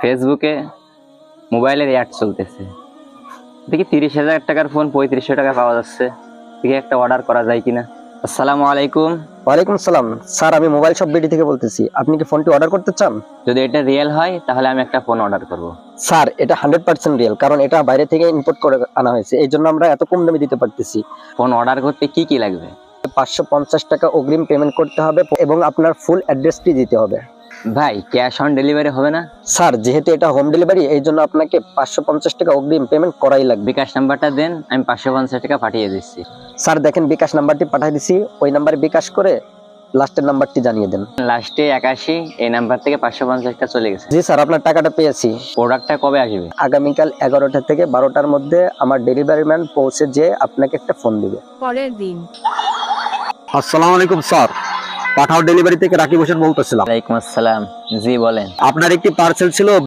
ফেসবুকে মোবাইলের অ্যাড চলতেছে, দেখি 30,000 টাকার ফোন 3500 টাকা পাওয়া যাচ্ছে। দেখি একটা অর্ডার করা যায় কিনা। আসসালামু আলাইকুম। ওয়ালাইকুম সালাম স্যার, আমি মোবাইল শপ বিডি থেকে বলতেছি। আপনি কি ফোনটি অর্ডার করতে চান? যদি এটা রিয়েল হয় তাহলে আমি একটা ফোন অর্ডার করব। স্যার, এটা 100% রিয়েল, কারণ এটা বাইরে থেকে ইম্পোর্ট করে আনা হয়েছে, এই জন্য আমরা এত কম দামে দিতে পারতেছি। ফোন অর্ডার করতে কি কি লাগবে? 550 টাকা অগ্রিম পেমেন্ট করতে হবে এবং আপনার ফুল অ্যাড্রেসটি দিতে হবে। ভাই, ক্যাশ অন ডেলিভারি হবে না? স্যার, যেহেতু এটা হোম ডেলিভারি, এই জন্য আপনাকে 550 টাকা অগ্রিম পেমেন্ট করাই লাগবে। বিকাশ নাম্বারটা দেন, আমি 550 টাকা পাঠিয়ে দিচ্ছি। স্যার দেখেন, বিকাশ নাম্বারটি পাঠিয়ে দিছি, ওই নাম্বারে বিকাশ করে লাস্টের নাম্বারটি জানিয়ে দেন। লাস্টে 81, এই নাম্বার থেকে 550 টাকা চলে গেছে। জি স্যার, আপনার টাকাটা পেয়েছি। প্রোডাক্টটা কবে আসবে? আগামীকাল 11টা থেকে 12টার মধ্যে আমার ডেলিভারি ম্যান পৌঁছে যেয়ে আপনাকে একটা ফোন দিবে। পরের দিন। আসসালামু আলাইকুম স্যার, পাঠাও ডেলিভারি থেকে রাকিব হোসেন বলতেছিলাম। ওয়ালাইকুম আসসালাম। জি বলেন। আপনার একটি পার্সেল ছিল